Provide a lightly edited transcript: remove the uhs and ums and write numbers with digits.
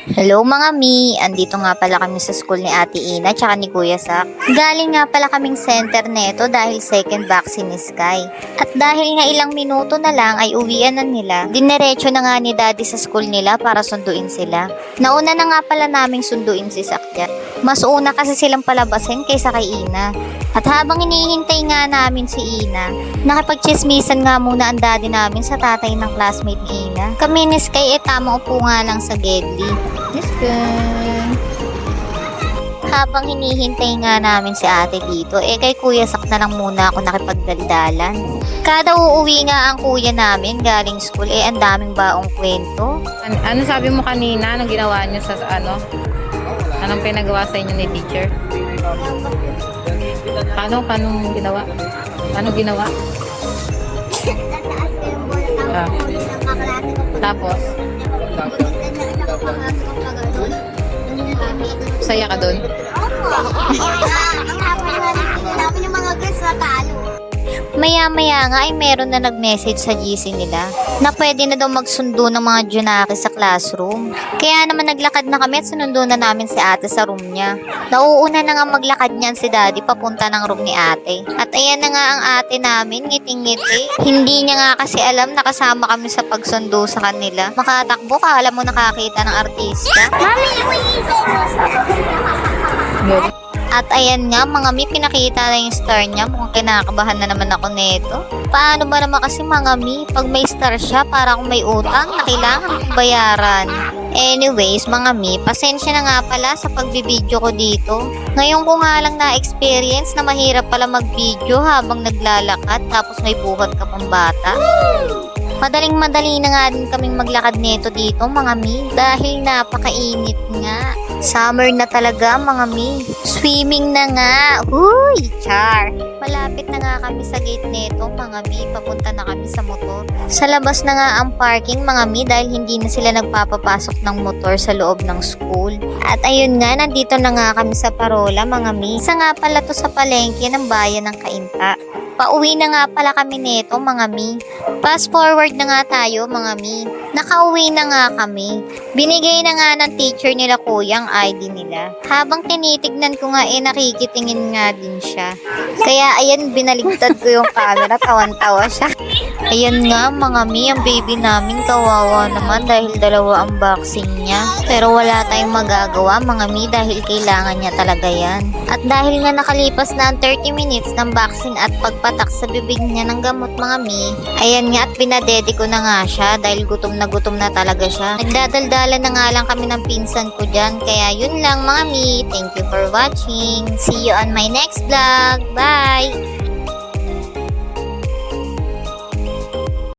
Hello mga mi, andito nga pala kami sa school ni Ate Ina tsaka ni Kuya Sak. Galing nga pala kaming center neto dahil second vaccine ni Sky. At dahil nga ilang minuto na lang ay uwian na nila, dinerecho na nga ni Daddy sa school nila para sunduin sila. Nauna na nga pala naming sunduin si Sak dyan. Mas una kasi silang palabasin kaysa kay Ina. At habang hinihintay nga namin si Ina, nakipagchismisan nga muna ang daddy namin sa tatay ng classmate ni Ina. Kami ni Sky tamang upo nga lang sa Gedli. Yes, good. Habang hinihintay nga namin si ate dito, kay Kuya Sak na lang muna ako nakipagdaldalan. Kada uuwi nga ang kuya namin galing school, ang daming baong kwento. Ano sabi mo kanina? Anong ginawa niyo sa ano? Anong pinagawa sa inyo ni teacher? Anong ginawa? Ano ginawa? Ah. Tapos? Saya ka doon? Maya-maya nga ay meron na nag-message sa GC nila na pwede na daw magsundo ng mga Junaki sa classroom. Kaya naman naglakad na kami at sinundo na namin si ate sa room niya. Nauuna na nga maglakad niyan si daddy papunta ng room ni ate. At ayan na nga ang ate namin, ngiting-ngiti. Hindi niya nga kasi alam na kasama kami sa pagsundo sa kanila. Makatakbo ka, alam mo nakakita ng artista. Good. At ayan nga, mga mi, pinakita na yung star niya. Mukhang kinakabahan na naman ako neto. Paano ba naman kasi mga mi, pag may star siya, para kung may utang na kailangan kong bayaran. Anyways, mga mi, pasensya na nga pala sa pagbibideo ko dito. Ngayon ko nga lang na-experience na mahirap pala mag-video habang naglalakad tapos may buhat ka pang bata. Madaling-madali na nga din kaming maglakad neto dito mga mi dahil napakainit nga. Summer na talaga mga mi. Swimming na nga. Huy, char. Malapit na nga kami sa gate neto mga mi. Papunta na kami sa motor. Sa labas na nga ang parking mga mi dahil hindi na sila nagpapapasok ng motor sa loob ng school. At ayun nga, nandito na nga kami sa Parola mga mi. Isa nga pala to sa palengke ng bayan ng Cainta. Pauwi na nga pala kami neto mga mi. Fast forward na nga tayo mga mi. Nakauwi na nga kami. Binigay na nga ng teacher nila kuya ang ID nila. Habang tinitignan ko nga nakikitingin nga din siya. Kaya ayan, binaligtad ko yung camera, tawan-tawa siya. Ayan nga mga mi, ang baby namin kawawa naman dahil dalawa ang vaccine niya. Pero wala tayong magagawa mga mi dahil kailangan niya talaga yan. At dahil nga nakalipas na ang 30 minutes ng vaccine at pagpatak sa bibig niya ng gamot mga mi, ayan nga at pinadede ko na nga siya dahil gutom na talaga siya. Nagdadaldalan na nga lang kami ng pinsan ko dyan. Kaya yun lang mga mi, thank you for watching. See you on my next vlog. Bye!